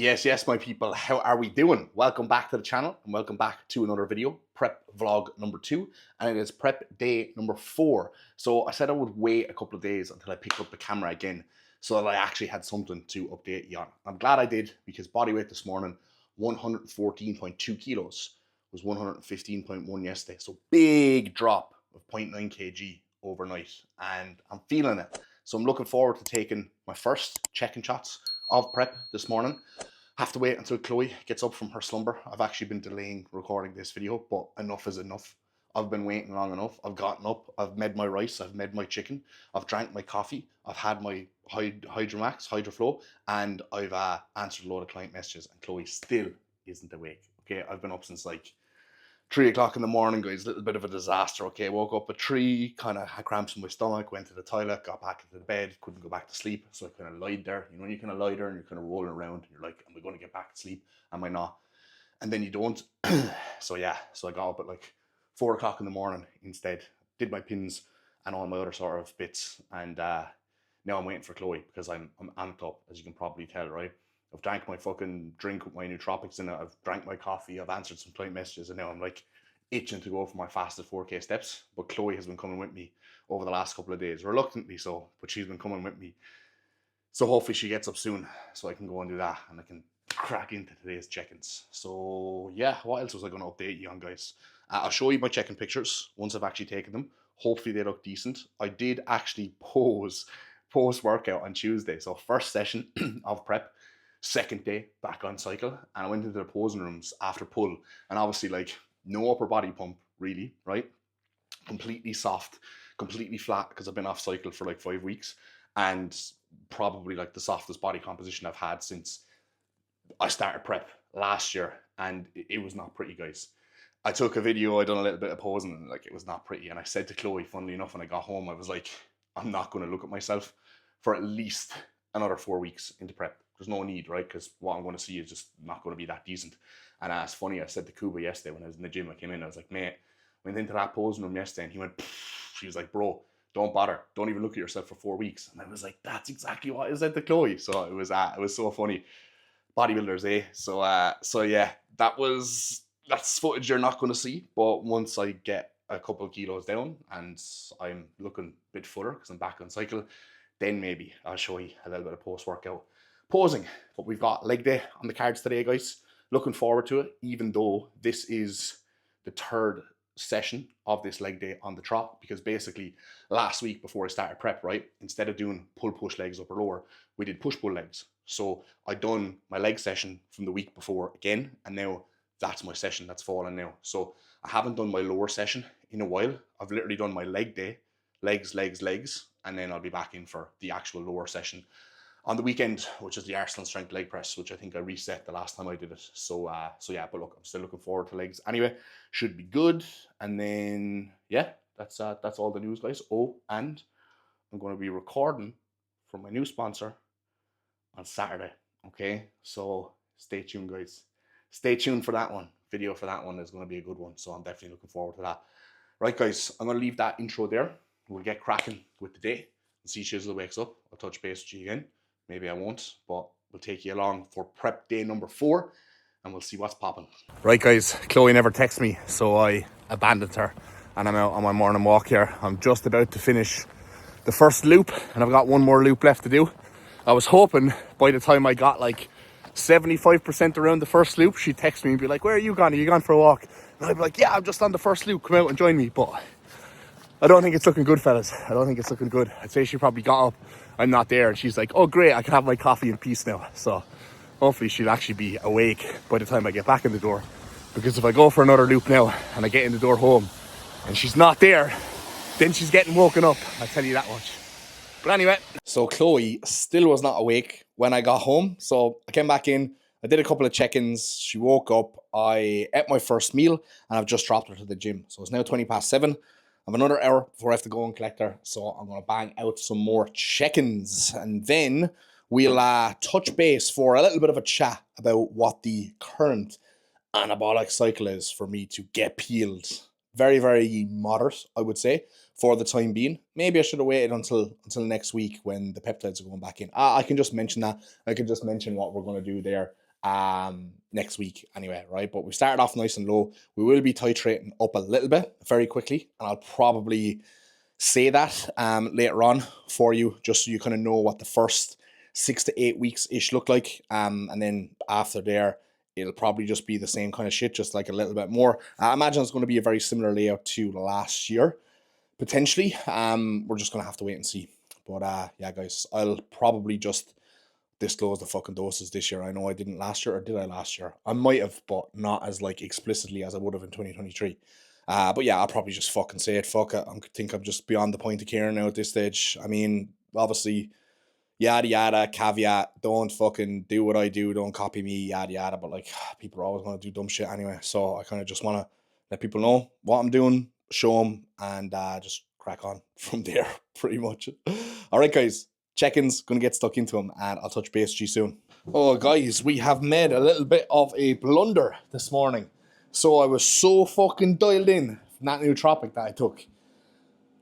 Yes, my people, how are we doing? Welcome back to the channel and welcome back to another video, prep vlog number 2, and it is prep day number 4. So I said I would wait a couple of days until I picked up the camera again so that I actually had something to update you on. I'm glad I did because body weight this morning, 114.2 kilos, was 115.1 yesterday. So big drop of 0.9 kg overnight and I'm feeling it. So I'm looking forward to taking my first check-in shots of prep this morning. Have to wait until Chloe gets up from her slumber. I've actually been delaying recording this video, but enough is enough. I've been waiting long enough. I've gotten up, I've made my rice, I've made my chicken, I've drank my coffee, I've had my Hydromax, Hydroflow, and I've answered a lot of client messages, and Chloe still isn't awake. Okay, I've been up since like 3 o'clock in the morning, guys. Little bit of a disaster. Okay, woke up at 3, kind of had cramps in my stomach, went to the toilet, got back into the bed, couldn't go back to sleep, so I kind of lied there. You know, you kind of lie there and you're kind of rolling around and you're like, am I going to get back to sleep? Am I not? And then you don't. So yeah, so I got up at like 4 o'clock in the morning instead, did my pins and all my other sort of bits, and now I'm waiting for Chloe because I'm amped up, as you can probably tell, right? I've drank my fucking drink with my nootropics in it. I've drank my coffee. I've answered some client messages, and now I'm like itching to go for my fastest 4K steps. But Chloe has been coming with me over the last couple of days, reluctantly so, but she's been coming with me. So hopefully she gets up soon so I can go and do that and I can crack into today's check-ins. So yeah, what else was I going to update you on, guys? I'll show you my check-in pictures once I've actually taken them. Hopefully they look decent. I did actually pose post-workout on Tuesday. So first session of prep, second day back on cycle, and I went into the posing rooms after pull, and obviously like no upper body pump really, right? Completely soft, completely flat because I've been off cycle for like 5 weeks, and probably like the softest body composition I've had since I started prep last year, and it was not pretty, guys. I took a video, I done a little bit of posing, and like it was not pretty. And I said to Chloe, funnily enough, when I got home, I was like, I'm not going to look at myself for at least another 4 weeks into prep. There's no need, right? Because what I'm going to see is just not going to be that decent. And it's funny, I said to Kuba yesterday when I was in the gym, I came in, I was like, mate, I went into that posing room yesterday, and he went, she was like, bro, don't bother, don't even look at yourself for 4 weeks. And I was like, that's exactly what I said to Chloe. So it was so funny. Bodybuilders, eh? So yeah, that's footage you're not going to see. But once I get a couple of kilos down and I'm looking a bit fuller because I'm back on cycle, then maybe I'll show you a little bit of post-workout posing. But we've got leg day on the cards today, guys. Looking forward to it, even though this is the third session of this leg day on the trot, because basically last week before I started prep, right, instead of doing pull push legs upper lower, we did push pull legs. So I done my leg session from the week before again, and now that's my session that's fallen now. So I haven't done my lower session in a while. I've literally done my leg day, legs, and then I'll be back in for the actual lower session on the weekend, which is the Arsenal strength leg press, which I think I reset the last time I did it. So yeah, but look, I'm still looking forward to legs. Anyway, should be good. And then yeah, that's all the news, guys. Oh, and I'm going to be recording for my new sponsor on Saturday. Okay, so stay tuned, guys. Stay tuned for that one. Video for that one is going to be a good one. So I'm definitely looking forward to that. Right, guys, I'm going to leave that intro there. We'll get cracking with the day and see Shizzle wakes up. I'll touch base with you again. Maybe I won't, but we'll take you along for prep day number 4 and we'll see what's popping. Right, guys, Chloe never texted me, so I abandoned her and I'm out on my morning walk here. I'm just about to finish the first loop and I've got one more loop left to do. I was hoping by the time I got like 75% around the first loop, she'd text me and be like, where are you gone? Are you gone for a walk? And I'd be like, yeah, I'm just on the first loop. Come out and join me. But I don't think it's looking good, fellas. I don't think it's looking good. I'd say she probably got up. I'm not there. And she's like, oh, great, I can have my coffee in peace now. So hopefully she'll actually be awake by the time I get back in the door. Because if I go for another loop now and I get in the door home and she's not there, then she's getting woken up. I'll tell you that much. But anyway, so Chloe still was not awake when I got home. So I came back in. I did a couple of check-ins. She woke up. I ate my first meal and I've just dropped her to the gym. So it's now 7:20. I have another hour before I have to go and collect her. So I'm going to bang out some more check-ins. And then we'll touch base for a little bit of a chat about what the current anabolic cycle is for me to get peeled. Very, very moderate, I would say, for the time being. Maybe I should have waited until next week when the peptides are going back in. I can just mention that. I can just mention what we're going to do there next week anyway, right? But we started off nice and low. We will be titrating up a little bit very quickly, and I'll probably say that later on for you, just so you kind of know what the first 6 to 8 weeks ish look like. And then after there, it'll probably just be the same kind of shit, just like a little bit more. I imagine it's going to be a very similar layout to last year, potentially. We're just going to have to wait and see. But yeah, guys, I'll probably just disclose the fucking doses this year. I know I didn't last year, or did I last year? I might have, but not as like explicitly as I would have in 2023. But yeah, I'll probably just fucking say it. Fuck it. I think I'm just beyond the point of caring now at this stage. I mean, obviously, yada yada, caveat, don't fucking do what I do, don't copy me, yada yada. But like, people are always going to do dumb shit anyway. So I kind of just want to let people know what I'm doing, show them, and just crack on from there, pretty much. All right, guys. Check-ins, gonna get stuck into them, and I'll touch base with you soon. Oh, guys, we have made a little bit of a blunder this morning. So I was so fucking dialed in from that nootropic that I took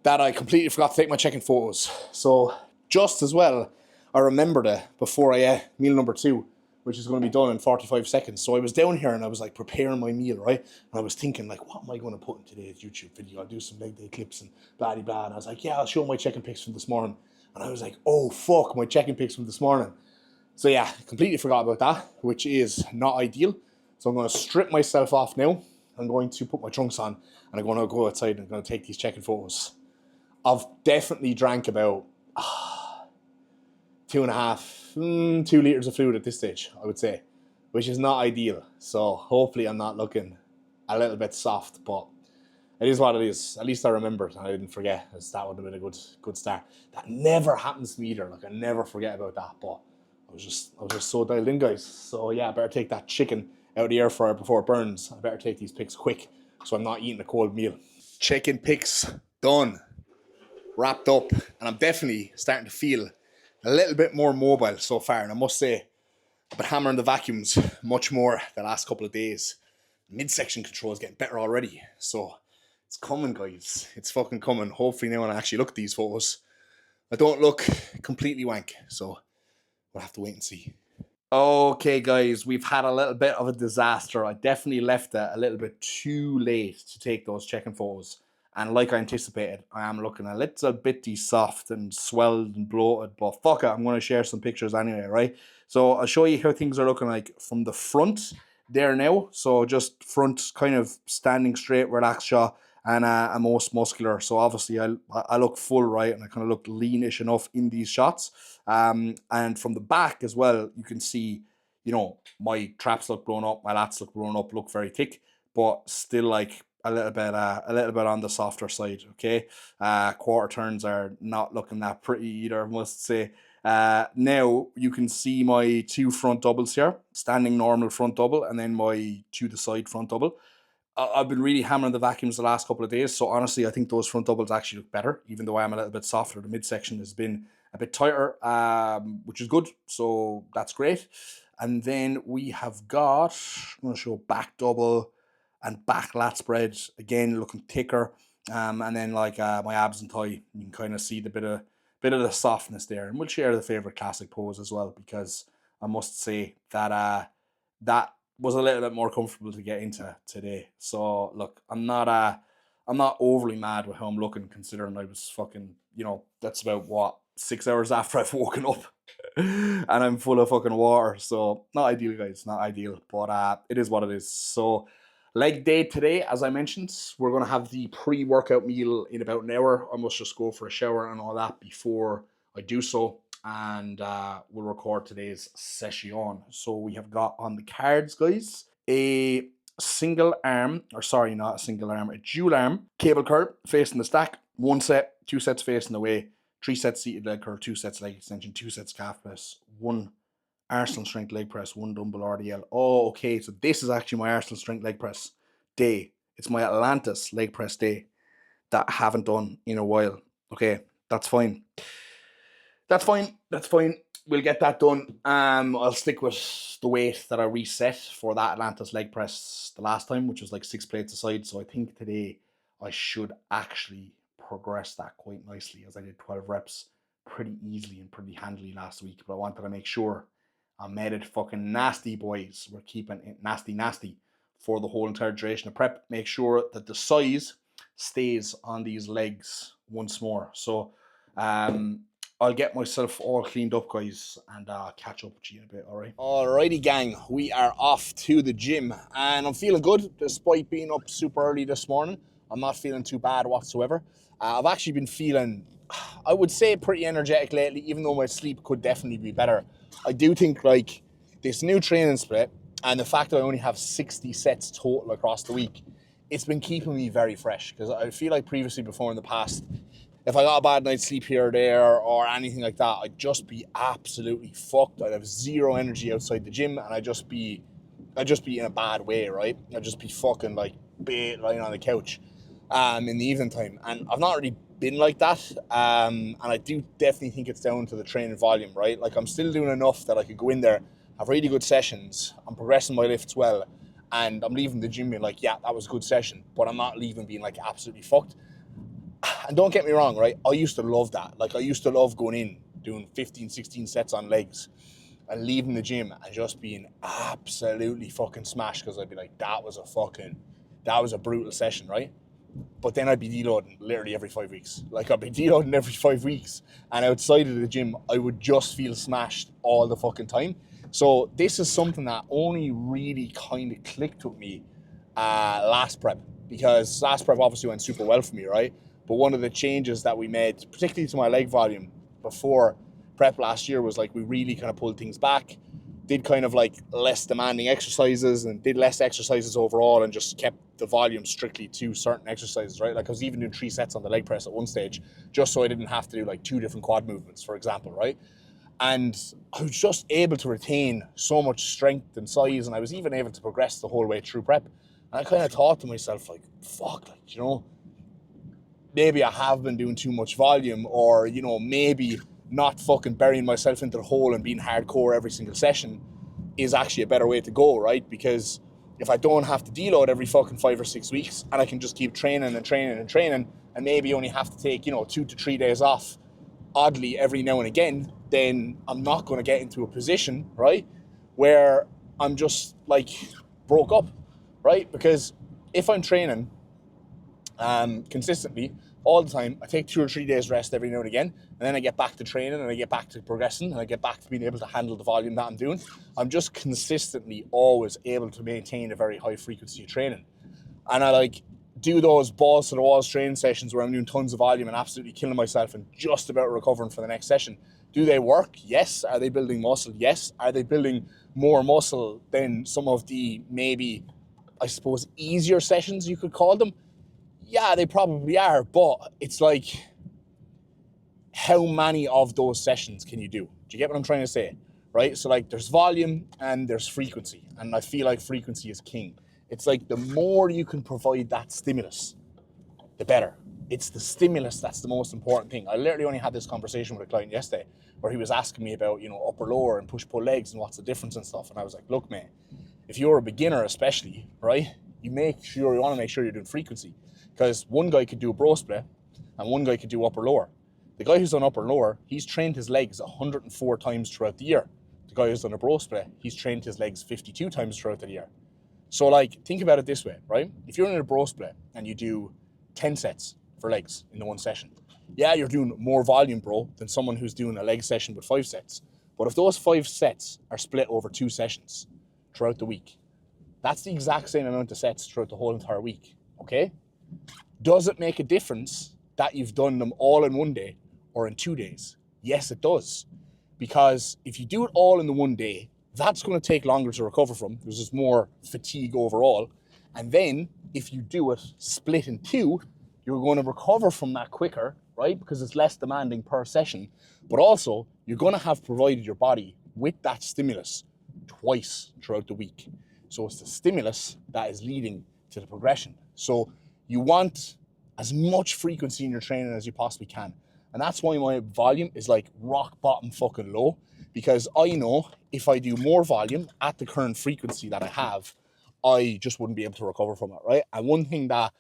that I completely forgot to take my check-in photos. So just as well, I remembered it before I ate meal number 2, which is going to be done in 45 seconds. So I was down here and I was like preparing my meal, right? And I was thinking like, what am I going to put in today's YouTube video? I'll do some leg day clips and blah, blah, blah. And I was like, yeah, I'll show my check-in pics from this morning. And I was like, oh, fuck, my check-in pics from this morning. So yeah, completely forgot about that, which is not ideal. So I'm going to strip myself off now. I'm going to put my trunks on and I'm going to go outside and I'm going to take these check-in photos. I've definitely drank about 2 liters of fluid at this stage, I would say, which is not ideal. So hopefully I'm not looking a little bit soft, but it is what it is. At least I remembered and I didn't forget, as that would have been a good start. That never happens to me either. Like, I never forget about that, but I was just so dialed in, guys. So yeah, I better take that chicken out of the air fryer before it burns. I better take these pics quick so I'm not eating a cold meal. Chicken pics done, wrapped up, and I'm definitely starting to feel a little bit more mobile so far. And I must say, I've been hammering the vacuums much more the last couple of days. Midsection control is getting better already. So it's coming, guys. It's fucking coming. Hopefully now when I actually look at these photos, I don't look completely wank. So we'll have to wait and see. Okay, guys, we've had a little bit of a disaster. I definitely left it a little bit too late to take those check-in photos. And like I anticipated, I am looking a little bit soft and swelled and bloated. But fuck it, I'm going to share some pictures anyway, right? So I'll show you how things are looking like from the front there now. So just front kind of standing straight, relaxed jaw, and most muscular. So obviously I look full, right? And I kind of look leanish enough in these shots. And from the back as well, you can see, you know, my traps look blown up, my lats look blown up, look very thick, but still like a little bit on the softer side. Okay, quarter turns are not looking that pretty either, I must say. Now you can see my 2 front doubles here, standing normal front double, and then my to the side front double. I've been really hammering the vacuums the last couple of days, so honestly, I think those front doubles actually look better, even though I am a little bit softer. The midsection has been a bit tighter, which is good, so that's great. And then we have got, I'm going to show back double and back lat spread, again looking thicker, and then like my abs and thigh, you can kind of see the bit of the softness there. And we'll share the favorite classic pose as well, because I must say that that was a little bit more comfortable to get into today. So look, I'm not overly mad with how I'm looking, considering I was fucking, you know, that's about what, 6 hours after I've woken up and I'm full of fucking water. So not ideal, guys, not ideal, but it is what it is. So leg day today, as I mentioned, we're going to have the pre-workout meal in about an hour. I must just go for a shower and all that before I do so. And we'll record today's session. So we have got on the cards, guys, a single arm, or sorry, not a single arm, a dual arm cable curl facing the stack. 1 set, 2 sets facing away, 3 sets seated leg curl, 2 sets leg extension, 2 sets calf press, 1 Arsenal strength leg press, 1 dumbbell RDL. Oh, okay, so this is actually my Arsenal strength leg press day. It's my Atlantis leg press day that I haven't done in a while. Okay, that's fine. That's fine. We'll get that done. I'll stick with the weight that I reset for that Atlantis leg press the last time, which was like 6 plates aside. So I think today I should actually progress that quite nicely, as I did 12 reps pretty easily and pretty handily last week. But I wanted to make sure I made it fucking nasty, boys. We're keeping it nasty, nasty for the whole entire duration of prep. Make sure that the size stays on these legs once more. So I'll get myself all cleaned up, guys, and catch up with you in a bit, all right? Alrighty, gang. We are off to the gym, and I'm feeling good despite being up super early this morning. I'm not feeling too bad whatsoever. I've actually been feeling, I would say, pretty energetic lately, even though my sleep could definitely be better. I do think, like, this new training split and the fact that I only have 60 sets total across the week, it's been keeping me very fresh, because I feel like previously, before in the past, if I got a bad night's sleep here or there or anything like that, I'd just be absolutely fucked. I'd have zero energy outside the gym, and I'd just be in a bad way, right? I'd just be fucking like bait lying on the couch in the evening time. And I've not really been like that. And I do definitely think it's down to the training volume, right? Like, I'm still doing enough that I could go in there, have really good sessions, I'm progressing my lifts well, and I'm leaving the gym being like, yeah, that was a good session, but I'm not leaving being like absolutely fucked. And don't get me wrong, right? I used to love that. Like, I used to love going in, doing 15, 16 sets on legs and leaving the gym and just being absolutely fucking smashed, because I'd be like, that was a brutal session, right? But then I'd be deloading literally every 5 weeks. Like, I'd be deloading every 5 weeks. And outside of the gym, I would just feel smashed all the fucking time. So this is something that only really kind of clicked with me last prep. Because last prep obviously went super well for me, right? But one of the changes that we made, particularly to my leg volume before prep last year, was like, we really kind of pulled things back, did kind of like less demanding exercises and did less exercises overall, and just kept the volume strictly to certain exercises, right? Like, I was even doing 3 sets on the leg press at one stage, just so I didn't have to do like 2 different quad movements, for example, right? And I was just able to retain so much strength and size, and I was even able to progress the whole way through prep. And I kind of thought to myself, like, fuck, like, you know, maybe I have been doing too much volume, or, you know, maybe not fucking burying myself into the hole and being hardcore every single session is actually a better way to go, right? Because if I don't have to deload every fucking 5 or 6 weeks, and I can just keep training and training and training, and maybe only have to take, you know, 2 to 3 days off, oddly, every now and again, then I'm not going to get into a position, right, where I'm just like broke up, right? Because if I'm training consistently all the time, I take 2 or 3 days rest every now and again, and then I get back to training, and I get back to progressing, and I get back to being able to handle the volume that I'm doing. I'm just consistently always able to maintain a very high frequency of training. And I like do those balls to the walls training sessions where I'm doing tons of volume and absolutely killing myself and just about recovering for the next session. Do they work? Yes. Are they building muscle? Yes. Are they building more muscle than some of the, maybe, I suppose, easier sessions, you could call them? Yeah, they probably are, but it's like, how many of those sessions can you do? Do you get what I'm trying to say? Right? So, like, there's volume and there's frequency, and I feel like frequency is king. It's like, the more you can provide that stimulus, the better. It's the stimulus that's the most important thing. I literally only had this conversation with a client yesterday where he was asking me about, you know, upper lower and push pull legs and what's the difference and stuff. And I was like, look, man, if you're a beginner especially, right, you want to make sure you're doing frequency. Because one guy could do a bro split and one guy could do upper lower. The guy who's done upper lower, he's trained his legs 104 times throughout the year. The guy who's done a bro split, he's trained his legs 52 times throughout the year. So, like, think about it this way, right? If you're in a bro split and you do 10 sets for legs in the one session, yeah, you're doing more volume, bro, than someone who's doing a leg session with 5 sets. But if those 5 sets are split over 2 sessions throughout the week, that's the exact same amount of sets throughout the whole entire week, okay? Does it make a difference that you've done them all in one day or in 2 days? Yes, it does. Because if you do it all in the one day, that's going to take longer to recover from. There's just more fatigue overall. And then if you do it split in 2, you're going to recover from that quicker, right? Because it's less demanding per session. But also, you're going to have provided your body with that stimulus twice throughout the week. So it's the stimulus that is leading to the progression. So you want as much frequency in your training as you possibly can. And that's why my volume is like rock bottom fucking low, because I know if I do more volume at the current frequency that I have, I just wouldn't be able to recover from it, right? And one thing that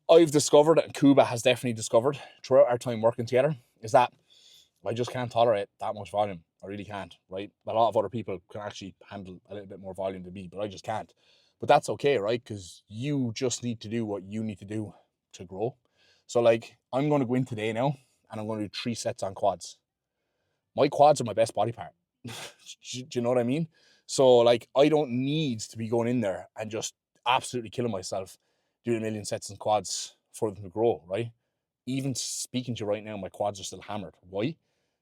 I've discovered, and Kuba has definitely discovered throughout our time working together, is that I just can't tolerate that much volume. I really can't, right? A lot of other people can actually handle a little bit more volume than me, but I just can't. But that's okay, right? Because you just need to do what you need to do to grow. So like, I'm going to go in today now, and I'm going to do 3 sets on quads. My quads are my best body part. do you know what I mean? So like, I don't need to be going in there and just absolutely killing myself doing a million sets and quads for them to grow, right? Even speaking to you right now, my quads are still hammered. Why?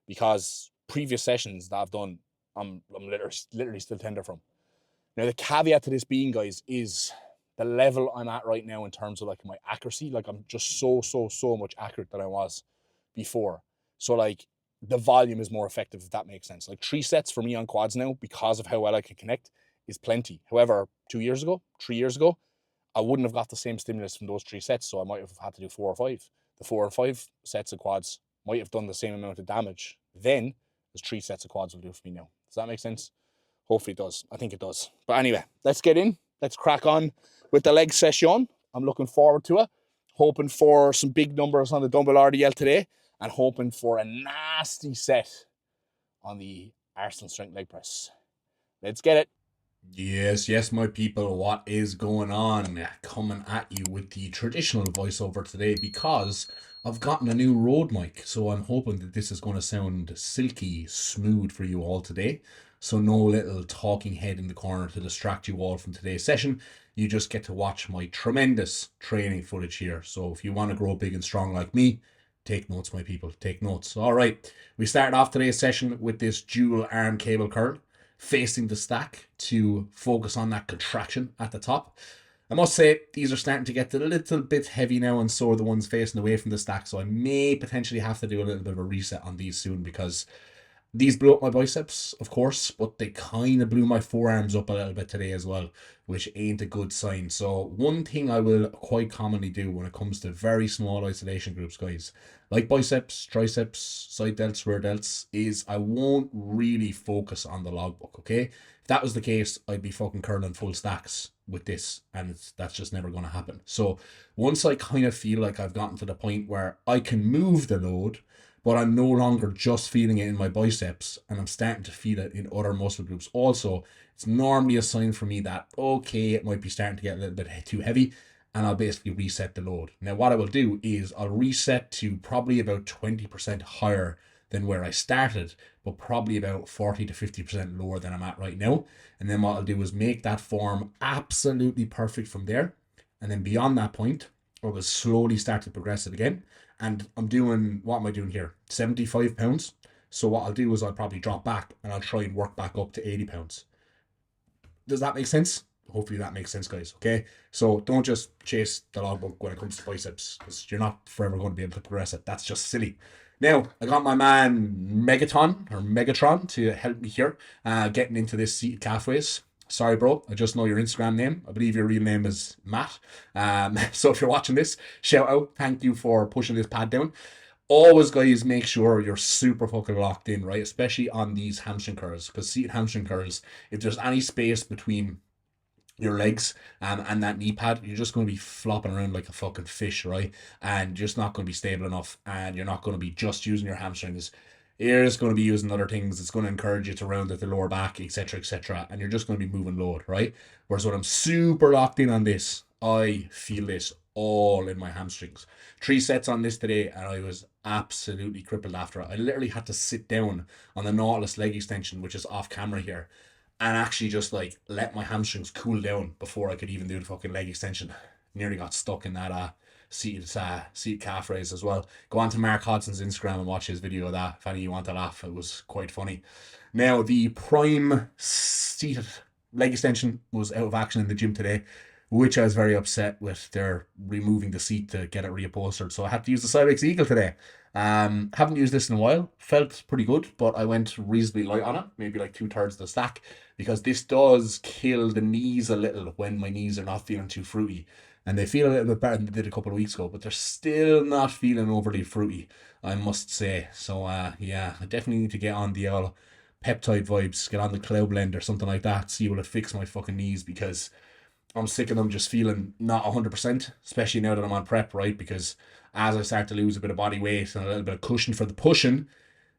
Because previous sessions that I've done, I'm literally still tender from. Now the caveat to this being, guys, is the level I'm at right now in terms of like my accuracy. Like, I'm just so much accurate than I was before. So like, the volume is more effective, if that makes sense. Like, 3 sets for me on quads now, because of how well I can connect, is plenty. However, 2 years ago, 3 years ago, I wouldn't have got the same stimulus from those 3 sets, so I might have had to do 4 or 5. The 4 or 5 sets of quads might have done the same amount of damage then as 3 sets of quads will do for me now. Does that make sense? Hopefully it does. I think it does. But anyway, let's get in. Let's crack on with the leg session. I'm looking forward to it. Hoping for some big numbers on the dumbbell RDL today, and hoping for a nasty set on the Arsenal strength leg press. Let's get it. Yes, my people, what is going on? Coming at you with the traditional voiceover today because I've gotten a new Rode mic, so I'm hoping that this is going to sound silky smooth for you all today. So no little talking head in the corner to distract you all from today's session. You just get to watch my tremendous training footage here. So if you want to grow big and strong like me, take notes, my people, take notes. All right, we started off today's session with this dual arm cable curl, facing the stack to focus on that contraction at the top. I must say, these are starting to get a little bit heavy now, and so are the ones facing away from the stack, so I may potentially have to do a little bit of a reset on these soon, because these blew up my biceps, of course, but they kind of blew my forearms up a little bit today as well, which ain't a good sign. So one thing I will quite commonly do when it comes to very small isolation groups, guys, like biceps, triceps, side delts, rear delts, is I won't really focus on the logbook, okay? If that was the case, I'd be fucking curling full stacks with this, and that's just never going to happen. So once I kind of feel like I've gotten to the point where I can move the load, but I'm no longer just feeling it in my biceps, and I'm starting to feel it in other muscle groups also, it's normally a sign for me that, okay, it might be starting to get a little bit too heavy, and I'll basically reset the load. Now, what I will do is I'll reset to probably about 20% higher than where I started, but probably about 40 to 50% lower than I'm at right now. And then what I'll do is make that form absolutely perfect from there. And then beyond that point, I will slowly start to progress it again. And I'm doing, what am I doing here? 75 pounds. So what I'll do is I'll probably drop back and I'll try and work back up to 80 pounds. Does that make sense? Hopefully that makes sense, guys. Okay. So don't just chase the logbook when it comes to biceps, because you're not forever going to be able to progress it. That's just silly. Now, I got my man Megatron to help me here, getting into this seated calf raise. Sorry, bro. I just know your Instagram name. I believe your real name is Matt. So if you're watching this, shout out. Thank you for pushing this pad down. Always, guys, make sure you're super fucking locked in, right? Especially on these hamstring curls, because seated hamstring curls, if there's any space between your legs and that knee pad, you're just going to be flopping around like a fucking fish, right? And you're just not going to be stable enough, and you're not going to be just using your hamstrings. You're just going to be using other things. It's going to encourage you to round at the lower back, etc., and you're just going to be moving load, right? Whereas when I'm super locked in on this, I feel this all in my hamstrings. 3 sets on this today, and I was absolutely crippled after it. I literally had to sit down on the Nautilus leg extension, which is off camera here, and actually just like let my hamstrings cool down before I could even do the fucking leg extension. Nearly got stuck in that seated calf raise as well. Go on to Mark Hodson's Instagram and watch his video of that if any of you want to laugh. It was quite funny. Now, the prime seated leg extension was out of action in the gym today, which I was very upset with. They're removing the seat to get it reupholstered, so I had to use the Cybex Eagle today. Haven't used this in a while. Felt pretty good, but I went reasonably light on it, maybe like 2/3 of the stack, because this does kill the knees a little when my knees are not feeling too fruity. And they feel a little bit better than they did a couple of weeks ago, but they're still not feeling overly fruity, I must say. So yeah, I definitely need to get on the peptide vibes, get on the cloud blend or something like that, see will it fix my fucking knees, because I'm sick of them just feeling not 100%, especially now that I'm on prep, right? Because as I start to lose a bit of body weight and a little bit of cushion for the pushing,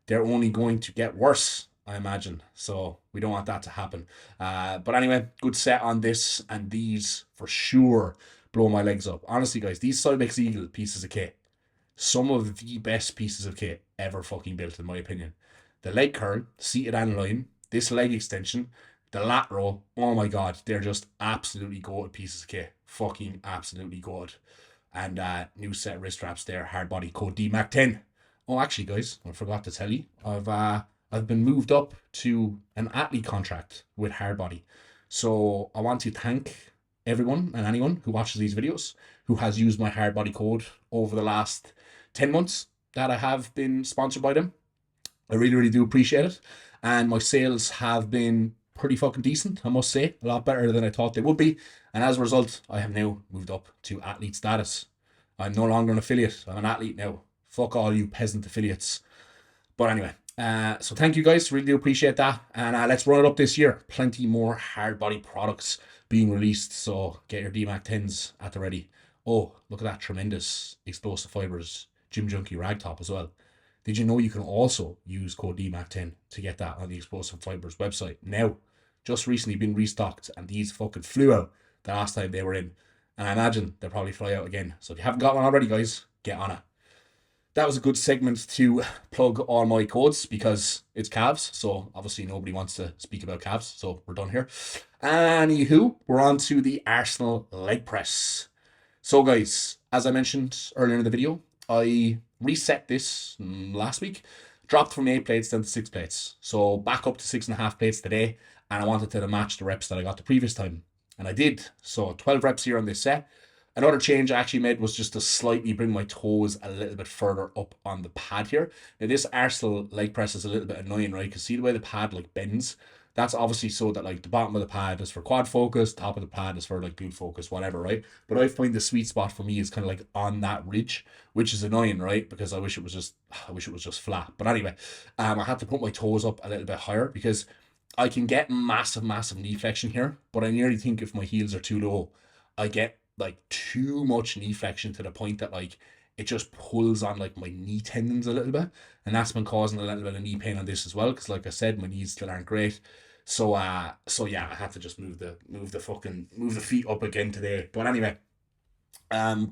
they're only going to get worse. I imagine. So we don't want that to happen. But anyway, good set on this, and these for sure blow my legs up. Honestly, guys, these Cybex Eagle pieces of kit, some of the best pieces of kit ever fucking built, in my opinion. The leg curl, seated and line, this leg extension, the lat row, oh my god, they're just absolutely goated pieces of kit. Fucking absolutely goated. And new set of wrist straps there, hard body, code DMAC10. Oh, actually, guys, I forgot to tell you, I've been moved up to an athlete contract with hard body. So I want to thank everyone and anyone who watches these videos who has used my hard body code over the last 10 months that I have been sponsored by them. I really, really do appreciate it. And my sales have been pretty fucking decent, I must say. A lot better than I thought they would be. And as a result, I have now moved up to athlete status. I'm no longer an affiliate. I'm an athlete now. Fuck all you peasant affiliates. But anyway, so thank you guys. Really do appreciate that. And let's run it up this year. Plenty more hard body products being released. So get your DMAC 10s at the ready. Oh, look at that tremendous explosive fibers Gym Junkie rag top as well. Did you know you can also use code DMAC10 to get that on the Explosive Fibers website? Now, just recently been restocked, and these fucking flew out the last time they were in. And I imagine they'll probably fly out again. So if you haven't got one already, guys, get on it. That was a good segment to plug all my codes because it's calves. So obviously nobody wants to speak about calves. So we're done here. Anywho, we're on to the Arsenal leg press. So guys, as I mentioned earlier in the video, I reset this last week, dropped from 8 plates down to 6 plates. So back up to 6.5 plates today, and I wanted to match the reps that I got the previous time. And I did. So 12 reps here on this set. Another change I actually made was just to slightly bring my toes a little bit further up on the pad here. Now this Arsenal leg press is a little bit annoying, right? Because see the way the pad like bends? That's obviously so that like the bottom of the pad is for quad focus, top of the pad is for like glute focus, whatever, right? But I find the sweet spot for me is kind of like on that ridge, which is annoying, right? Because I wish it was just flat. But anyway, I had to put my toes up a little bit higher because I can get massive knee flexion here, but I nearly think if my heels are too low, I get like too much knee flexion to the point that like it just pulls on like my knee tendons a little bit, and that's been causing a little bit of knee pain on this as well. Because like I said, my knees still aren't great. So yeah, I had to just move the feet up again today. But anyway,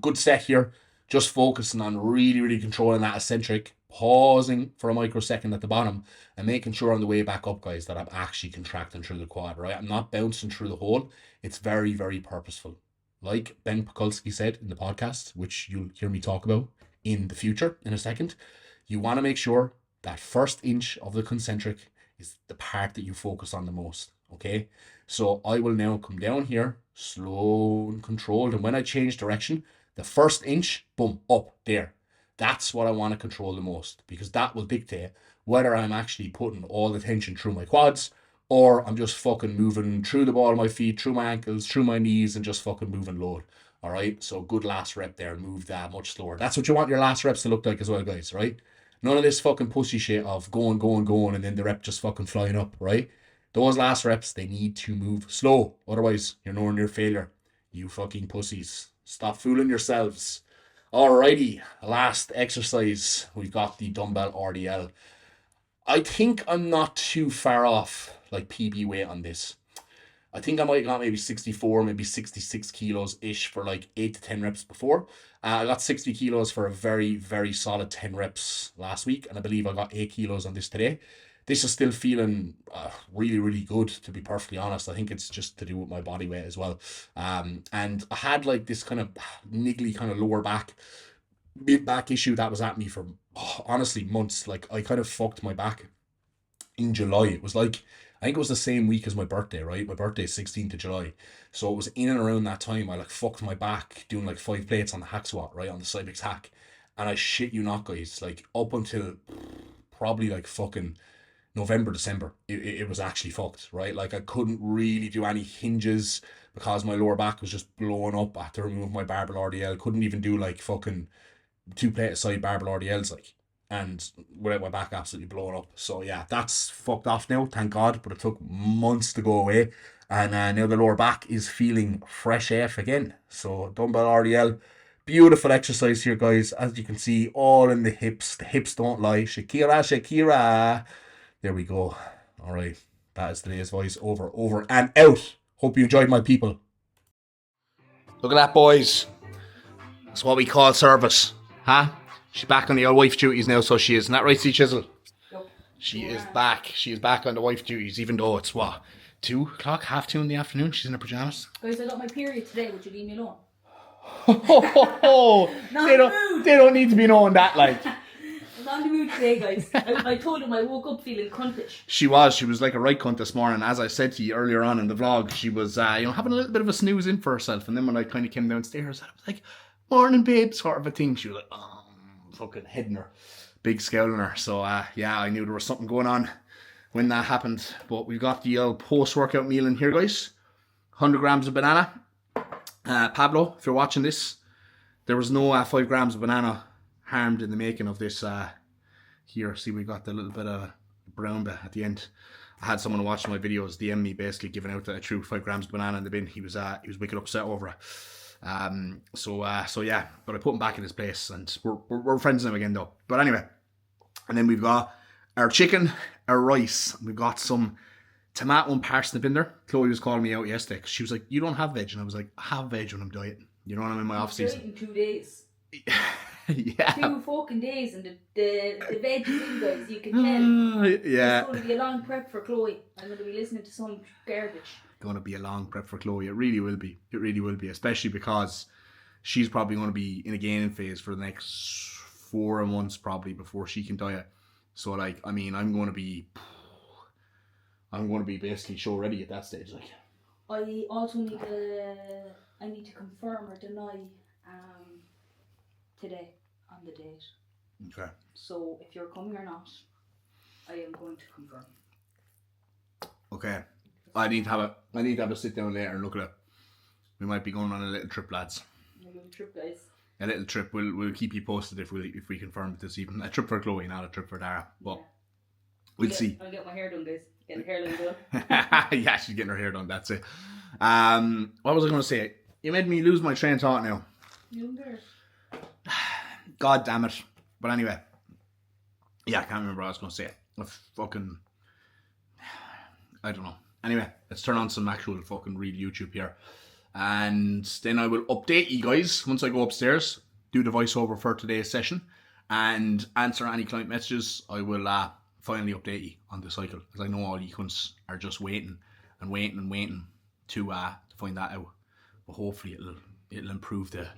good set here. Just focusing on really controlling that eccentric, pausing for a microsecond at the bottom, and making sure on the way back up, guys, that I'm actually contracting through the quad. Right, I'm not bouncing through the hole. It's very purposeful. Like Ben Pekulski said in the podcast, which you'll hear me talk about in the future in a second, you want to make sure that first inch of the concentric is the part that you focus on the most, okay? So I will now come down here, slow and controlled, and when I change direction, the first inch, boom, up there. That's what I want to control the most, because that will dictate whether I'm actually putting all the tension through my quads, or I'm just fucking moving through the ball of my feet, through my ankles, through my knees, and just fucking moving load. All right, so good last rep there. Move that much slower. That's what you want your last reps to look like as well, guys, right? None of this fucking pussy shit of going, and then the rep just fucking flying up, right? Those last reps, they need to move slow. Otherwise, you're nowhere near failure. You fucking pussies. Stop fooling yourselves. Alrighty, last exercise. We've got the dumbbell RDL. I think I'm not too far off like PB weight on this. I think I might have got maybe 64, maybe 66 kilos ish for like 8 to 10 reps before. I got 60 kilos for a very solid 10 reps last week, and I believe I got 8 kilos on this today. This is still feeling really good, to be perfectly honest. I think it's just to do with my body weight as well. And I had like this kind of niggly kind of lower back, mid back issue that was at me for honestly months. Like I kind of fucked my back in July. It was like, I think it was the same week as my birthday, right? My birthday is 16th of July. So it was in and around that time I like fucked my back doing like 5 plates on the hack squat, right? On the Cybex hack. And I shit you not, guys, like up until probably like fucking November, December, it was actually fucked, right? Like I couldn't really do any hinges because my lower back was just blowing up. I had to remove my barbell RDL. Couldn't even do like fucking 2 plate side barbell RDLs, like, and without my back absolutely blowing up. So yeah, that's fucked off now, thank God, but it took months to go away, and now the lower back is feeling fresh AF again. So dumbbell RDL, beautiful exercise here, guys. As you can see, all in the hips don't lie. Shakira, there we go. All right. That is today's voice over and out. Hope you enjoyed, my people. Look at that, boys. That's what we call service. Huh? She's back on the old wife duties now, so she is. Isn't that right, C Chisel? Yep. She is back. She is back on the wife duties, even though it's what? 2 o'clock, half 2 in the afternoon. She's in her pajamas. Guys, I got my period today. Would you leave me alone? They don't need to be knowing that, like. I'm on the mood today, guys. I told him I woke up feeling cuntish. She was like a right cunt this morning. As I said to you earlier on in the vlog, she was, having a little bit of a snooze in for herself. And then when I kind of came downstairs, I was like, morning, babe, sort of a thing. She was like, oh, fucking hitting her. Big scowling her. So, yeah, I knew there was something going on when that happened. But we've got the old post-workout meal in here, guys. 100 grams of banana. Pablo, if you're watching this, there was no 5 grams of banana harmed in the making of this. Here, see, we got the little bit of brown bit at the end. I had someone watching my videos DM me basically giving out that I threw 5 grams of banana in the bin. He was wicked upset over it. So yeah, but I put him back in his place, and we're friends with him again though. But anyway, and then we've got our chicken, our rice. We've got some tomato and parsnip in there. Chloe was calling me out yesterday 'cause she was like, "You don't have veg," and I was like, "I have veg when I'm dieting. You know, when I'm in my off season." In 2 days. Yeah. 2 fucking days, and the veg is in, guys. You can tell. Yeah. It's going to be a long prep for Chloe. I'm going to be listening to some garbage. Going to be a long prep for Chloe. It really will be. It really will be, especially because she's probably going to be in a gaining phase for the next 4 months probably before she can diet. So like, I mean, I'm going to be basically show ready at that stage. Like, I also need to confirm or deny today on the date. okay. So if you're coming or not, I am going to confirm. Okay. I need to have a sit down later and look at it. We might be going on a little trip, lads. A little trip, guys. A little trip. We'll keep you posted if we confirm it this evening. A trip for Chloe, not a trip for Dara. But we'll see. I'll get my hair done, guys. Get the hairline done. Yeah, she's getting her hair done. That's it. What was I going to say? You made me lose my train of thought now. You there? God damn it. But anyway. Yeah, I can't remember what I was going to say. I don't know. Anyway, let's turn on some actual fucking real YouTube here. And then I will update you guys once I go upstairs, do the voiceover for today's session, and answer any client messages. I will finally update you on the cycle, because I know all you cunts are just waiting to find that out. But hopefully it'll improve the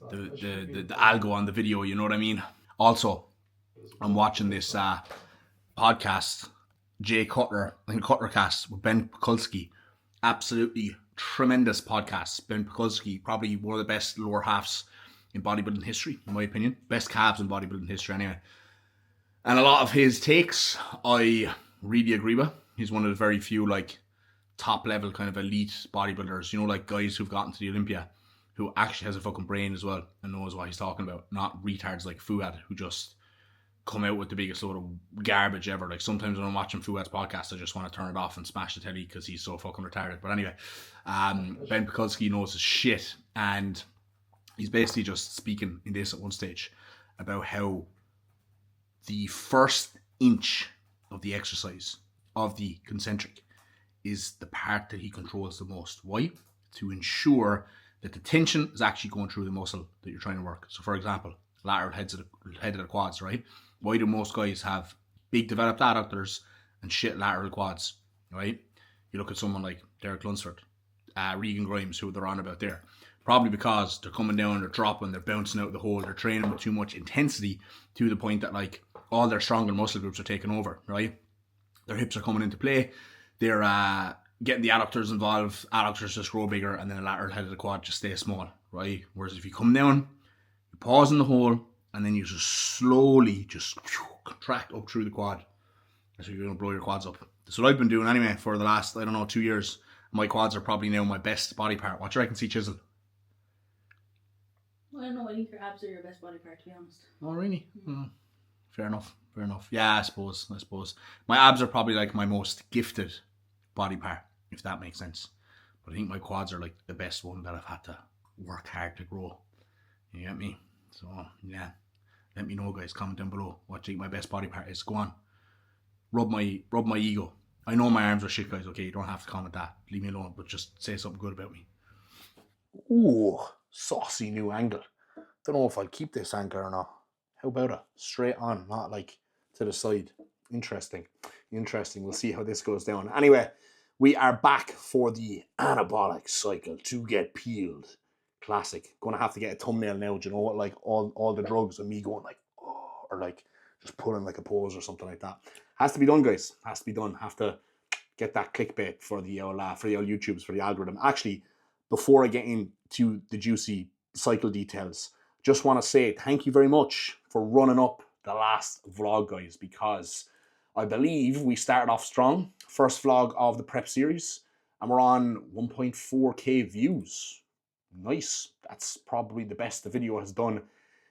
algo on the video, you know what I mean? Also, I'm watching this podcast, Jay Cutler and Cutlercast with Ben Pekulski. Absolutely tremendous podcast. Ben Pekulski, probably one of the best lower halves in bodybuilding history, in my opinion. Best calves in bodybuilding history, anyway. And a lot of his takes, I really agree with. He's one of the very few, like, top level kind of elite bodybuilders. You know, like guys who've gotten to the Olympia, who actually has a fucking brain as well and knows what he's talking about. Not retards like Fuad, who just come out with the biggest load of garbage ever. Like, sometimes when I'm watching Fuad's podcast, I just want to turn it off and smash the telly because he's so fucking retarded. But anyway, Ben Pekulski knows his shit, and he's basically just speaking in this at one stage about how the first inch of the exercise of the concentric is the part that he controls the most. Why? To ensure that the tension is actually going through the muscle that you're trying to work. So for example, lateral head of the quads, right? Why do most guys have big developed adductors and shit lateral quads, right? You look at someone like Derek Lunsford, Regan Grimes, who they're on about there. Probably because they're coming down, they're dropping, they're bouncing out of the hole, they're training with too much intensity to the point that, like, all their stronger muscle groups are taking over, right? Their hips are coming into play. They're getting the adductors involved. Adductors just grow bigger, and then the lateral head of the quad just stays small, right? Whereas if you come down, you pause in the hole, and then you just slowly just contract up through the quad. So you're going to blow your quads up. That's what I've been doing anyway for the last, 2 years. My quads are probably now my best body part. What do you reckon, C Chisel? I don't know. I think your abs are your best body part, to be honest. Oh, really? Fair enough. Yeah, I suppose. My abs are probably like my most gifted body part, if that makes sense. But I think my quads are like the best one that I've had to work hard to grow. You get me? So, yeah. Let me know, guys. Comment down below what you think my best body part is. Go on. Rub my ego. I know my arms are shit, guys, okay? You don't have to comment that. Leave me alone, but just say something good about me. Ooh, saucy new angle. Don't know if I'll keep this angle or not. How about it? Straight on, not like to the side. Interesting. Interesting. We'll see how this goes down. Anyway, we are back for the anabolic cycle to get peeled. Classic. Gonna have to get a thumbnail now. Do you know what? Like all the drugs and me going like, oh, or like just pulling like a pose or something like that. Has to be done, guys. Has to be done. Have to get that clickbait for the old YouTubes, for the algorithm. Actually, before I get into the juicy cycle details, just want to say thank you very much for running up the last vlog, guys, because I believe we started off strong. First vlog of the prep series, and we're on 1.4k views. Nice. That's probably the best the video has done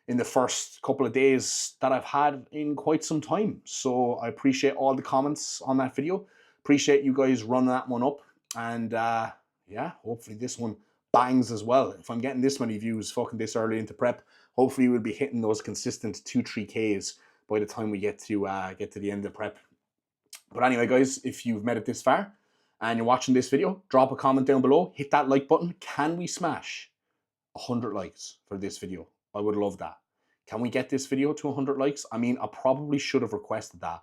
in the first couple of days that I've had in quite some time. So I appreciate all the comments on that video. Appreciate you guys running that one up. And yeah, hopefully this one bangs as well. If I'm getting this many views fucking this early into prep, hopefully we'll be hitting those consistent 2-3Ks by the time we get to the end of prep. But anyway, guys, if you've made it this far and you're watching this video, drop a comment down below, hit that like button. Can we smash 100 likes for this video? I would love that. Can we get this video to 100 likes? I mean, I probably should have requested that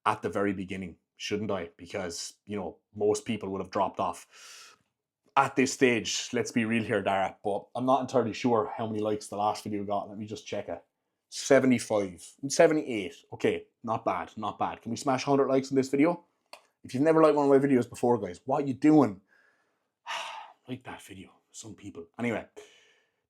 at the very beginning, shouldn't I? Because, you know, most people would have dropped off at this stage. Let's be real here, Dara, but I'm not entirely sure how many likes the last video got. Let me just check it. 75, 78. Okay, not bad, not bad. Can we smash 100 likes in this video? If you've never liked one of my videos before, guys, what are you doing? Like that video, some people. Anyway,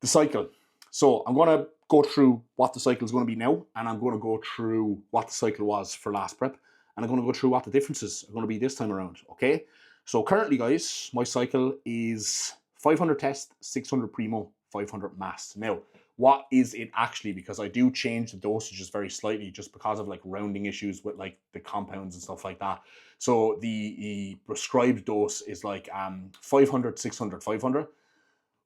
the cycle. So I'm going to go through what the cycle is going to be now, and I'm going to go through what the cycle was for last prep, and I'm going to go through what the differences are going to be this time around, okay? So currently, guys, my cycle is 500 test, 600 primo, 500 mass. Now, what is it actually? Because I do change the dosages very slightly just because of like rounding issues with like the compounds and stuff like that. So the prescribed dose is like 500, 600, 500.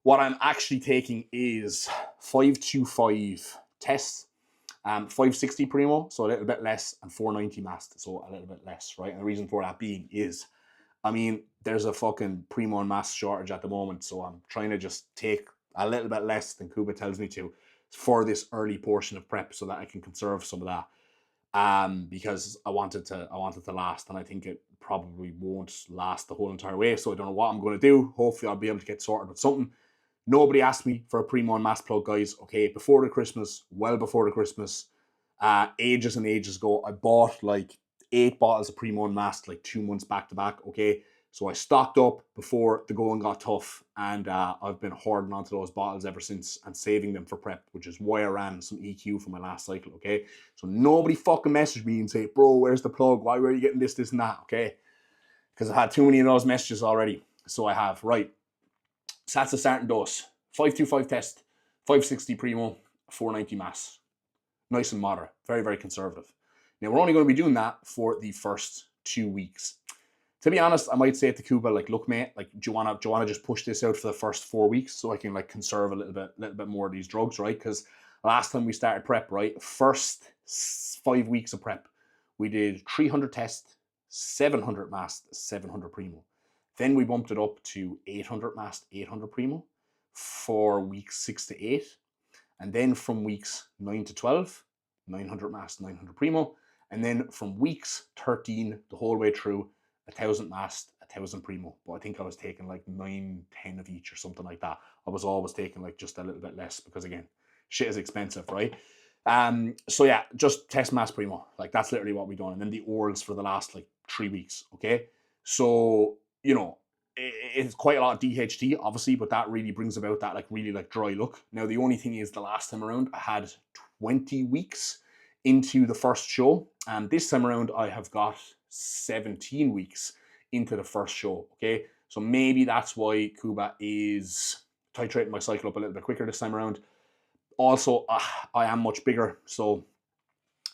What I'm actually taking is 525 tests, 560 primo, so a little bit less, and 490 mass, so a little bit less, right? And the reason for that being is, I mean, there's a fucking primo and mass shortage at the moment, so I'm trying to just take a little bit less than Kuba tells me to for this early portion of prep so that I can conserve some of that. Because I want it to last, and I think it probably won't last the whole entire way, so I don't know what I'm going to do. Hopefully I'll be able to get sorted with something. Nobody asked me for a primo and mass plug, guys, okay? Before the Christmas, well before the Christmas, ages and ages ago, I bought like 8 bottles of primo and mass like 2 months back to back, okay? So I stocked up before the going got tough, and I've been hoarding onto those bottles ever since and saving them for prep, which is why I ran some EQ for my last cycle, okay? So nobody fucking messaged me and say, bro, where's the plug? Why were you getting this, and that, okay? Because I've had too many of those messages already. So I have, right. So that's the starting dose. 525 test, 560 primo, 490 mass. Nice and moderate. Very, very conservative. Now, we're only going to be doing that for the first 2 weeks. To be honest, I might say to Kuba, like, look, mate, like, do you want to just push this out for the first 4 weeks so I can, like, conserve a little bit more of these drugs, right? Because last time we started prep, right, first 5 weeks of prep, we did 300 test, 700 mass, 700 primo. Then we bumped it up to 800 mass, 800 primo for weeks 6 to 8. And then from weeks 9 to 12, 900 mass, 900 primo. And then from weeks 13 the whole way through, 1,000 mass, 1,000 primo. But I think I was taking like 9, 10 of each or something like that. I was always taking like just a little bit less because, again, shit is expensive, right? So yeah, just test mass primo. Like, that's literally what we done. And then the orals for the last like 3 weeks, okay? So, you know, it's quite a lot of DHT, obviously, but that really brings about that like really like dry look. Now, the only thing is, the last time around, I had 20 weeks into the first show, and this time around I have got 17 weeks into the first show, okay? So maybe that's why Kuba is titrating my cycle up a little bit quicker this time around. Also, I am much bigger, so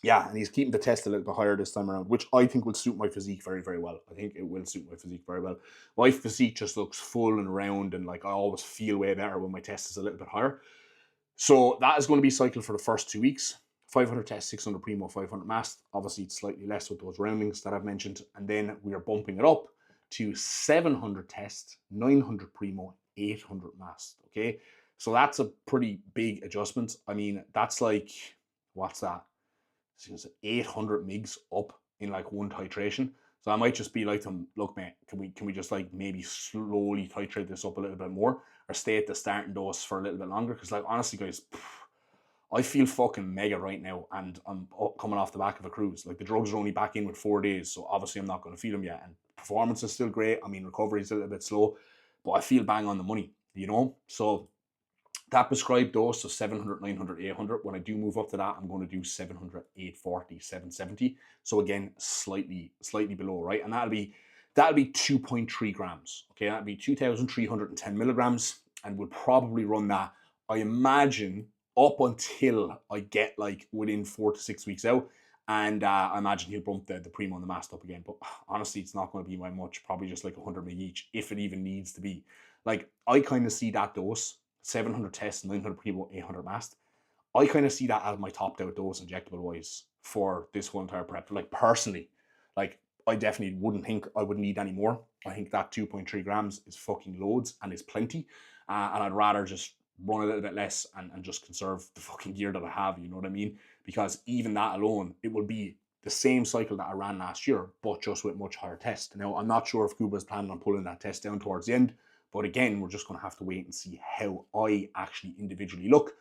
yeah, and he's keeping the test a little bit higher this time around, which I think will suit my physique very, very well. I think it will suit my physique very well. My physique just looks full and round, and like I always feel way better when my test is a little bit higher. So that is going to be cycle for the first 2 weeks. 500 test, 600 primo, 500 mast. Obviously, it's slightly less with those roundings that I've mentioned. And then we are bumping it up to 700 test, 900 primo, 800 mast. Okay, so that's a pretty big adjustment. I mean, that's like, what's that? It's 800 migs up in like one titration. So I might just be like to them, look, mate, can we just like maybe slowly titrate this up a little bit more, or stay at the starting dose for a little bit longer? Because like honestly, guys, I feel fucking mega right now, and I'm coming off the back of a cruise. Like the drugs are only back in with 4 days, so obviously I'm not going to feel them yet. And performance is still great. I mean, recovery is a little bit slow, but I feel bang on the money, you know? So that prescribed dose of 700, 900, 800, when I do move up to that, I'm going to do 700, 840, 770. So again, slightly below, right? And that'll be 2.3 grams. Okay, that'll be 2,310 milligrams, and we'll probably run that, I imagine, up until I get like within 4 to 6 weeks out. And I imagine he'll bump the primo and the mast up again. But honestly, it's not going to be by much, probably just like 100 mg each, if it even needs to be. Like, I kind of see that dose, 700 tests, 900 primo, 800 mast. I kind of see that as my topped out dose injectable wise for this whole entire prep. Like personally, like I definitely wouldn't think I would need any more. I think that 2.3 grams is fucking loads and is plenty. And I'd rather just run a little bit less and just conserve the fucking gear that I have, you know what I mean? Because even that alone, it will be the same cycle that I ran last year, but just with much higher test. Now, I'm not sure if Kuba's planning on pulling that test down towards the end, but again, we're just going to have to wait and see how I actually individually look.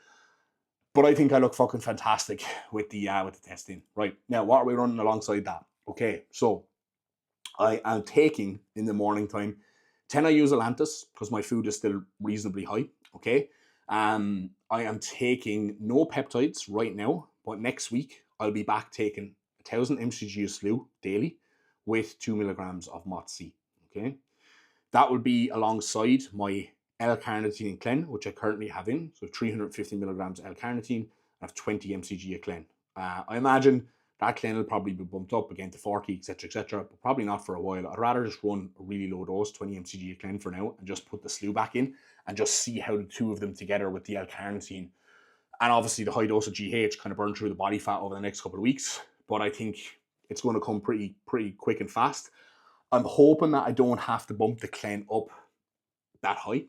But I think I look fucking fantastic with the testing. Right, now, what are we running alongside that? Okay, so I am taking, in the morning time, 10 I use Atlantis, because my food is still reasonably high, okay? I am taking no peptides right now, but next week, I'll be back taking 1,000 mcg of SLU daily with 2 milligrams of MOTS-C, okay? That will be alongside my L-carnitine and Clen, which I currently have in. So 350 milligrams L-carnitine, I have 20 mcg of Clen. I imagine that Clen will probably be bumped up again to 40, etc., but probably not for a while. I'd rather just run a really low dose, 20 mcg of Clen for now, and just put the SLU back in and just see how the two of them together with the L-carnitine and obviously the high dose of GH kind of burn through the body fat over the next couple of weeks. But I think it's going to come pretty quick and fast. I'm hoping that I don't have to bump the Clen up that high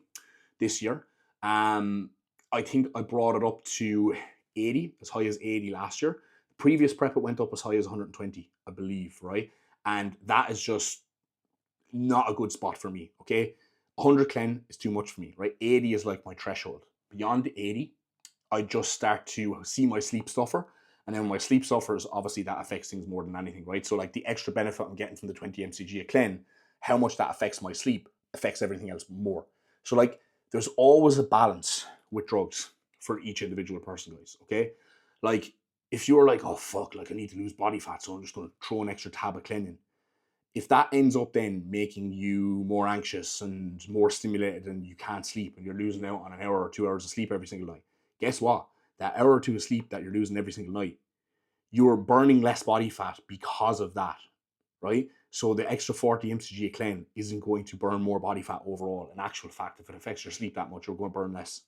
this year. I think I brought it up to 80, as high as 80 last year. The previous prep, it went up as high as 120, I believe, right? And that is just not a good spot for me, okay? 100 Clen is too much for me, right? 80 is like my threshold. Beyond 80, I just start to see my sleep suffer. And then when my sleep suffers, obviously that affects things more than anything, right? So like the extra benefit I'm getting from the 20 mcg of Clen, how much that affects my sleep affects everything else more. So like there's always a balance with drugs for each individual person, guys, okay? Like if you're like, oh fuck, like I need to lose body fat, so I'm just going to throw an extra tab of Clen in. If that ends up then making you more anxious and more stimulated and you can't sleep and you're losing out on an hour or 2 hours of sleep every single night, guess what? That hour or two of sleep that you're losing every single night, you're burning less body fat because of that, right? So the extra 40 mcg of Clen isn't going to burn more body fat overall. In actual fact, if it affects your sleep that much, you're going to burn less.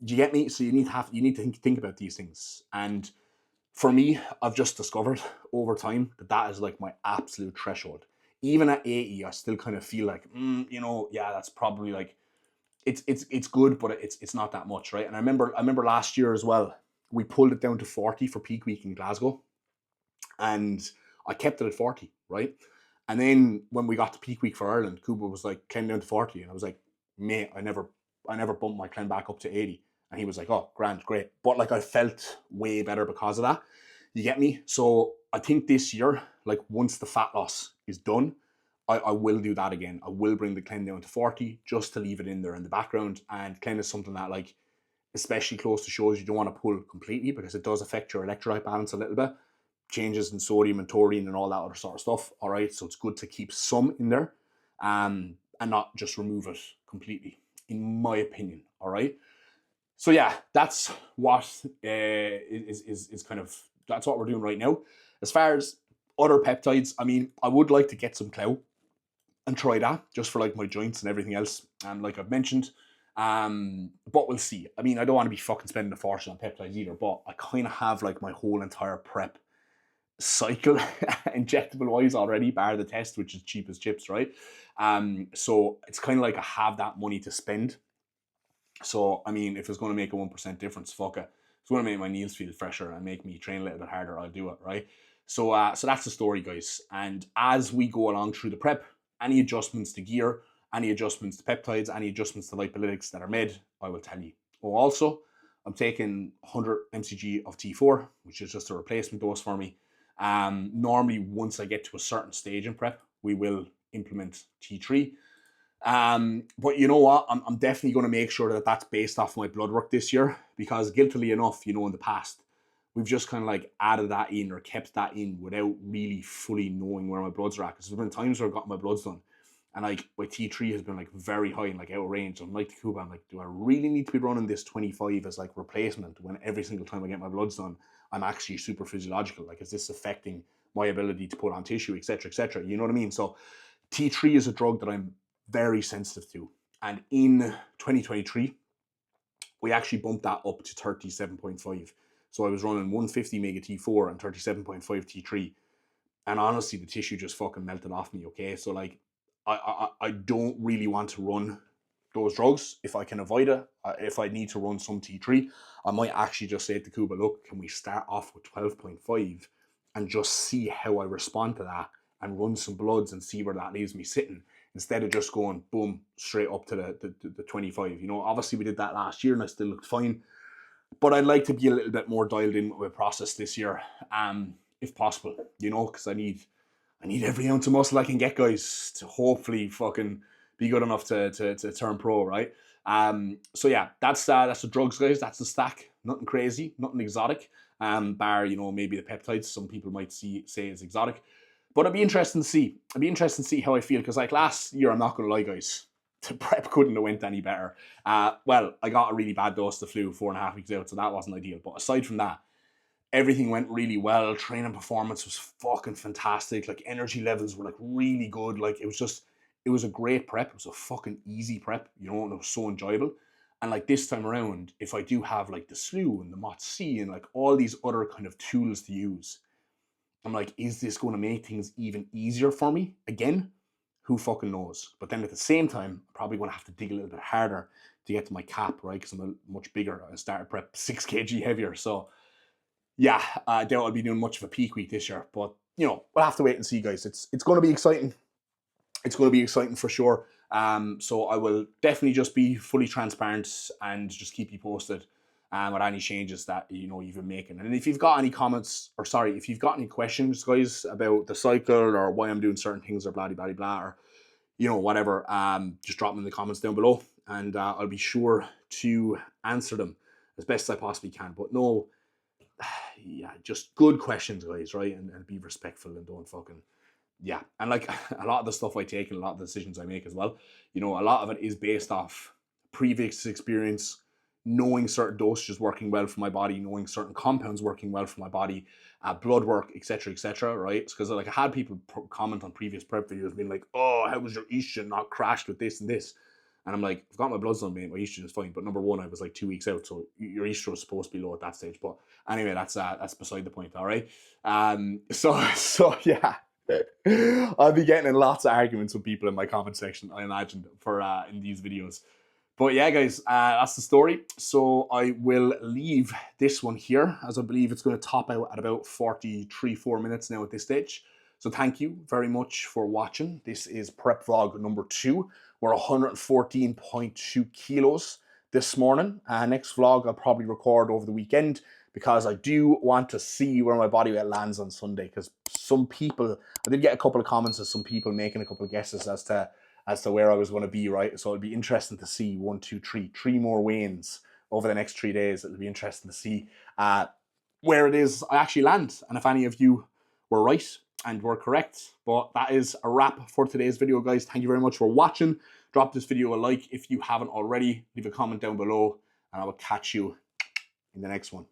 Do you get me? So you need to think about these things. And for me, I've just discovered over time that is like my absolute threshold. Even at 80, I still kind of feel like, yeah, that's probably like, it's good, but it's not that much, right? And I remember last year as well, we pulled it down to 40 for peak week in Glasgow, and I kept it at 40, right? And then when we got to peak week for Ireland, Kuba was like, Clen down to 40, and I was like, mate, I never bumped my Clen back up to 80. And he was like, oh, grand, great. But like I felt way better because of that. You get me? So I think this year, like once the fat loss is done, I will do that again. I will bring the Clen down to 40 just to leave it in there in the background. And Clen is something that, like, especially close to shows, you don't want to pull completely because it does affect your electrolyte balance a little bit. Changes in sodium and taurine and all that other sort of stuff. All right, so it's good to keep some in there and not just remove it completely, in my opinion. All right. So yeah, that's what is kind of, that's what we're doing right now. As far as other peptides, I mean, I would like to get some clout and try that just for like my joints and everything else. And like I've mentioned, But we'll see. I mean, I don't want to be fucking spending a fortune on peptides either, but I kind of have like my whole entire prep cycle injectable wise already, bar the test, which is cheap as chips, right? So it's kind of like I have that money to spend. So I mean, if it's going to make a 1% difference, fuck it. It's going to make my meals feel fresher and make me train a little bit harder, I'll do it, right? So so that's the story, guys. And as we go along through the prep, any adjustments to gear, any adjustments to peptides, any adjustments to lipolytics that are made, I will tell you. Oh, also, I'm taking 100 mcg of T4, which is just a replacement dose for me. Normally, once I get to a certain stage in prep, we will implement T3. But you know what? I'm definitely going to make sure that that's based off my blood work this year, because guiltily enough, you know, in the past, we've just kind of like added that in or kept that in without really fully knowing where my bloods are at. Because there's been times where I've got my bloods done and like my T3 has been like very high and like out of range. I'm like, Cuba, I'm like, do I really need to be running this 25 as like replacement when every single time I get my bloods done, I'm actually super physiological? Like, is this affecting my ability to put on tissue, etc., etc.? You know what I mean? So T3 is a drug that I'm very sensitive to. And in 2023, we actually bumped that up to 37.5. So I was running 150 mega T4 and 37.5 T3. And honestly, the tissue just fucking melted off me, okay? So like, I don't really want to run those drugs if I can avoid it. If I need to run some T3, I might actually just say to Cuba, look, can we start off with 12.5 and just see how I respond to that and run some bloods and see where that leaves me sitting, instead of just going boom straight up to the 25. You know, obviously we did that last year and I still looked fine, but I'd like to be a little bit more dialed in with my process this year, if possible, you know, because I need every ounce of muscle I can get, guys, to hopefully fucking be good enough to turn pro, right? So yeah, that's the drugs, guys. That's the stack. Nothing crazy, nothing exotic. Bar, you know, maybe the peptides. Some people might say it's exotic, but it'd be interesting to see. It'd be interesting to see how I feel, because like last year, I'm not gonna lie, guys, the prep couldn't have went any better. Well, I got a really bad dose of the flu 4.5 weeks out, so that wasn't ideal. But aside from that, everything went really well. Training performance was fucking fantastic. Like, energy levels were like really good. Like, it was a great prep. It was a fucking easy prep, you know, and it was so enjoyable. And like this time around, if I do have like the SLU and the MOTS-C and like all these other kind of tools to use, I'm like, is this going to make things even easier for me again? Who fucking knows? But then at the same time, I'm probably going to have to dig a little bit harder to get to my cap, right? Because I'm much bigger. I started prep 6 kg heavier. So yeah, I doubt I'll be doing much of a peak week this year, but you know, we'll have to wait and see, guys. It's going to be exciting. It's going to be exciting for sure. So I will definitely just be fully transparent and just keep you posted with any changes that, you know, you've been making. And if you've got any comments, or sorry, if you've got any questions, guys, about the cycle or why I'm doing certain things or blah blah blah blah, or you know, whatever, just drop them in the comments down below, and I'll be sure to answer them as best I possibly can. But no, yeah, just good questions, guys, right? And be respectful and don't fucking, yeah. And like a lot of the stuff I take and a lot of the decisions I make as well, you know, a lot of it is based off previous experience, knowing certain dosages working well for my body, knowing certain compounds working well for my body, blood work, etc., right? It's because like I had people comment on previous prep videos being like, oh, how was your estrogen not crashed with this and this? And I'm like, I've got my bloods done, mate. My estrogen is fine. But number one, I was like 2 weeks out, so your estrogen was supposed to be low at that stage. But anyway, that's beside the point. All right. So yeah, I'll be getting in lots of arguments with people in my comment section, I imagine, for in these videos. But yeah, guys, that's the story. So I will leave this one here, as I believe it's going to top out at about 4 minutes now at this stage. So thank you very much for watching. This is prep vlog number 2. We're 114.2 kilos this morning. Next vlog I'll probably record over the weekend, because I do want to see where my body weight lands on Sunday. Because some people, I did get a couple of comments of some people making a couple of guesses as to where I was going to be, right? So it'll be interesting to see 1, 2, 3 more weigh-ins over the next 3 days. It'll be interesting to see where it is I actually land, and if any of you were right and were correct. But that is a wrap for today's video, guys. Thank you very much for watching. Drop this video a like if you haven't already. Leave a comment down below, and I will catch you in the next one.